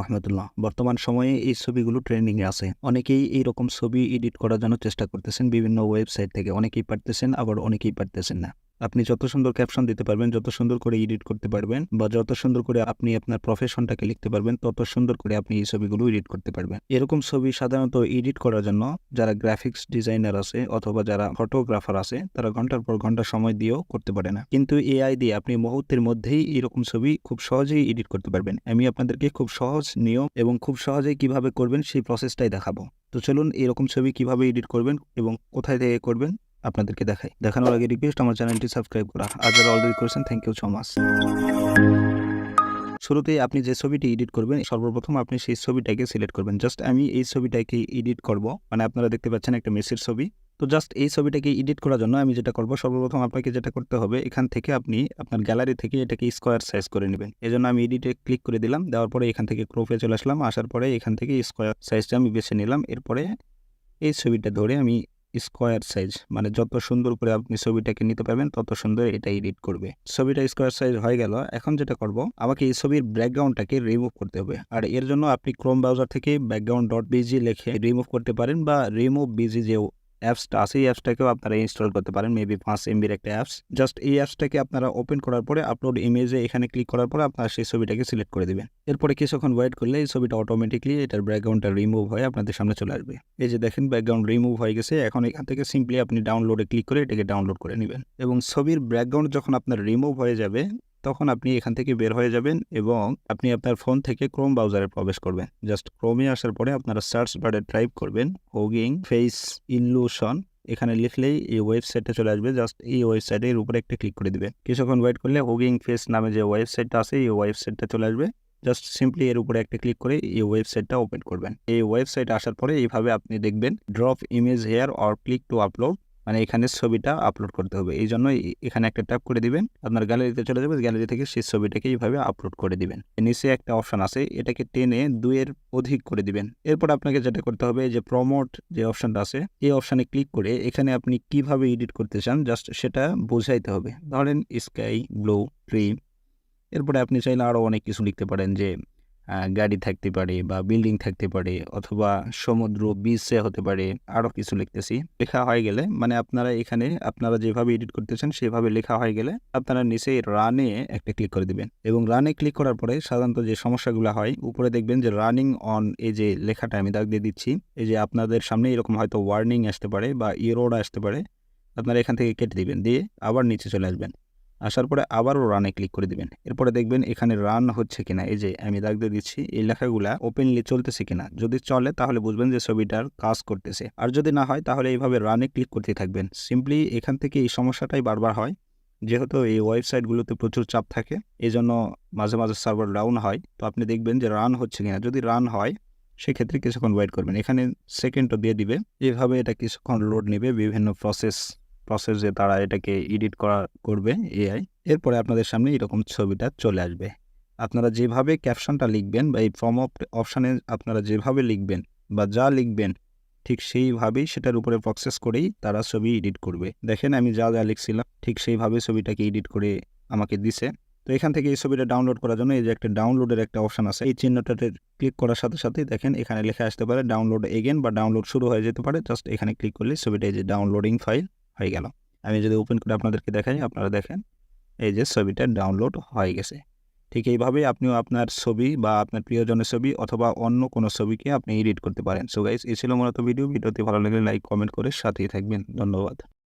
রহমতুল্লাহ। বর্তমান সময়ে এই ছবিগুলো ট্রেন্ডিংয়ে আছে। অনেকেই এইরকম ছবি এডিট করার জন্য চেষ্টা করতেছেন বিভিন্ন ওয়েবসাইট থেকে। অনেকেই পারতেছেন, আবার অনেকেই পারতেছেন না। আপনি যত সুন্দর ক্যাপশন দিতে পারবেন, যত সুন্দর করে এডিট করতে পারবেন বা যত সুন্দর করে আপনি আপনার প্রফেশনটাকে লিখতে পারবেন, তত সুন্দর করে আপনি এই ছবিগুলো এডিট করতে পারবেন। এরকম ছবি সাধারণত এডিট করার জন্য যারা গ্রাফিক্স ডিজাইনার আছে অথবা যারা ফটোগ্রাফার আছে তারা ঘন্টার পর ঘন্টা সময় দিয়েও করতে পারে না। কিন্তু এআই দিয়ে আপনি মুহূর্তের মধ্যেই এরকম ছবি খুব সহজেই এডিট করতে পারবেন। আমি আপনাদেরকে খুব সহজ নিয়ম এবং খুব সহজেই কিভাবে করবেন সেই প্রসেসটাই দেখাবো। তো চলুন এরকম ছবি কিভাবে এডিট করবেন এবং কোথায় থেকে করবেন আপনাদেরকে দেখাই। দেখানোর আগে রিকোয়েস্ট আমার চ্যানেলটি সাবস্ক্রাইব করা। আর যারা অলরেডি করেছেন থ্যাংক ইউ সো মাচ। শুরুতেই আপনি যে ছবিটি এডিট করবেন সর্বপ্রথম আপনি সেই ছবিটাকে সিলেক্ট করবেন। জাস্ট আমি এই ছবিটাকে এডিট করব, মানে আপনারা দেখতে পাচ্ছেন একটা মেসির ছবি। তো জাস্ট এই ছবিটাকে এডিট করার জন্য আমি যেটা করব, সর্বপ্রথম আপনাকে যেটা করতে হবে, এখান থেকে আপনি আপনার গ্যালারি থেকে এটাকে স্কোয়ার সাইজ করে নেবেন। এজন্য আমি এডিটে ক্লিক করে দিলাম। দেওয়ার পরে এখান থেকে ক্রপে চলে আসলাম। আসার পরে এখান থেকে স্কোয়ার সাইজটা আমি বেছে নিলাম। এরপরে এই ছবিটা ধরে আমি স্কোয়ার সাইজ, মানে যত সুন্দর করে আপনি ছবিটাকে নিতে পারবেন তত সুন্দর এটা এডিট করবে। ছবিটা স্কোয়ার সাইজ হয়ে গেল। এখন যেটা করব, আমাকে এই ছবির ব্যাকগ্রাউন্ডটাকে রিমুভ করতে হবে। আর এর জন্য আপনি ক্রোম ব্রাউজার থেকে ব্যাকগ্রাউন্ড ডট বিজি লিখে রিমুভ করতে পারেন, বা রিমুভ বিজি যে অ্যাপসটা আছে এই অ্যাপসটাকেও আপনারা ইনস্টল করতে পারেন। মেবি 5 MBর একটা অ্যাপস। জাস্ট এই অ্যাপসটাকে আপনারা ওপেন করার পরে আপলোড ইমেজে এখানে ক্লিক করার পরে আপনারা সেই ছবিটাকে সিলেক্ট করে দিবেন। এরপরে কিছুক্ষণ ওয়েট করলে এই ছবিটা অটোমেটিকলি এটার ব্যাকগ্রাউন্ডটা রিমুভ হয়ে আপনাদের সামনে চলে আসবে। এই যে দেখেন ব্যাকগ্রাউন্ড রিমুভ হয়ে গেছে। এখন এখান থেকে সিম্পলি আপনি ডাউনলোডে ক্লিক করে এটাকে ডাউনলোড করে নেবেন। এবং ছবির ব্যাকগ্রাউন্ড যখন আপনার রিমুভ হয়ে যাবে তখন আপনি এখান থেকে বের হয়ে যাবেন এবং আপনি আপনার ফোন থেকে ক্রোম ব্রাউজারে প্রবেশ করবেন। জাস্ট ক্রোমে আসার পরে আপনারা সার্চ বারে টাইপ করবেন হুগিং ফেস ইলিউশন। এখানে লিখলেই এই ওয়েবসাইটে চলে আসবে। জাস্ট এই ওয়েবসাইটের উপরে একটা ক্লিক করে দিবেন। কিছুক্ষণ ওয়েট করলে হুগিং ফেস নামে যে ওয়েবসাইটটা আছে এই ওয়েবসাইটটা চলে আসবে। জাস্ট সিম্পলি এর উপরে একটা ক্লিক করে এই ওয়েবসাইটটা ওপেন করবেন। এই ওয়েবসাইটে আসার পরে এইভাবে আপনি দেখবেন drop image here or click to upload, মানে এখানে ছবিটা আপলোড করতে হবে। এই জন্য এখানে একটা ট্যাপ করে দিবেন, আপনার গ্যালারিতে চলে যাবে। গ্যালারি থেকে সেই ছবিটাকে এইভাবে আপলোড করে দিবেন। নিচে একটা অপশন আছে, এটাকে টেনে 2-এর অধিক করে দিবেন। এরপর আপনাকে যেটা করতে হবে, যে প্রমোট যে অপশনটা আছে এই অপশনে ক্লিক করে এখানে আপনি কিভাবে এডিট করতে চান জাস্ট সেটা বোঝাইতে হবে। ধরেন স্কাই ব্লু ট্রি। এরপরে আপনি চাইলে আরও অনেক কিছু লিখতে পারেন, যে গাড়ি থাকতে পারে বা বিল্ডিং থাকতে পারে অথবা সমুদ্র বিচে হতে পারে, আরও কিছু লিখতেছি। লেখা হয়ে গেলে, মানে আপনারা এখানে আপনারা যেভাবে এডিট করতেছেন সেভাবে লেখা হয়ে গেলে আপনারা নিচে রানে একটা ক্লিক করে দিবেন। এবং রানে ক্লিক করার পরে সাধারণত যে সমস্যাগুলো হয়, উপরে দেখবেন যে রানিং অন এই যে লেখাটা আমি দাগ দিয়ে দিচ্ছি, এই যে আপনাদের সামনে এরকম হয়তো ওয়ার্নিং আসতে পারে বা এরর আসতে পারে। আপনারা এখান থেকে কেটে দিবেন, দিয়ে আবার নিচে চলে আসবেন। আসার পরে আবারও রানে ক্লিক করে দিবেন। এরপরে দেখবেন এখানে রান হচ্ছে কিনা, এই যে আমি দাগ দিয়ে দিচ্ছি, এই লেখাগুলা ওপেনলি চলতেছে কিনা। যদি চলে তাহলে বুঝবেন যে ছবিটার কাজ করতেছে, আর যদি না হয় তাহলে এইভাবে রানে ক্লিক করতে থাকবেন। সিম্পলি এখান থেকে এই সমস্যাটাই বারবার হয়, যেহেতু এই ওয়েবসাইটগুলোতে প্রচুর চাপ থাকে এই জন্য মাঝে মাঝে সার্ভার ডাউন হয়। তো আপনি দেখবেন যে রান হচ্ছে কিনা। যদি রান হয় সেক্ষেত্রে কিছুক্ষণ ওয়েট করবেন। এখানে সেকেন্ডও দিয়ে দিবে। এইভাবে এটা কিছুক্ষণ লোড নেবে, বিভিন্ন প্রসেসে তারা এটাকে এডিট করবে এআই। এরপরে আপনাদের সামনে এরকম ছবিটা চলে আসবে। আপনারা যেভাবে ক্যাপশনটা লিখবেন বা এই প্রম্পট অপশানে আপনারা যেভাবে লিখবেন বা যা লিখবেন ঠিক সেইভাবেই সেটার উপরে প্রসেস করেই তারা ছবি এডিট করবে। দেখেন আমি যা যা লিখছিলাম ঠিক সেইভাবে ছবিটাকে এডিট করে আমাকে দিছে। তো এখান থেকে এই ছবিটা ডাউনলোড করার জন্য এই যে একটা ডাউনলোডের একটা অপশান আছে, এই চিহ্নটাতে ক্লিক করার সাথে সাথেই দেখেন এখানে লেখা আসতে পারে ডাউনলোড এগেন বা ডাউনলোড শুরু হয়ে যেতে পারে। জাস্ট এখানে ক্লিক করলে ছবিটা এই যে ডাউনলোডিং ফাইল হয়ে গেল। আমি যদি ওপেন করে আপনাদেরকে দেখাই, আপনারা দেখেন এই যে ছবিটা ডাউনলোড হয়ে গেছে। ঠিক এইভাবেই আপনিও আপনার ছবি বা আপনার প্রিয়জনের ছবি অথবা অন্য কোনো ছবিকে আপনি এডিট করতে পারেন। সো গাইস, এই ছিল মূলত ভিডিওটি ভালো লাগলে লাইক কমেন্ট করে সাথেই থাকবেন। ধন্যবাদ।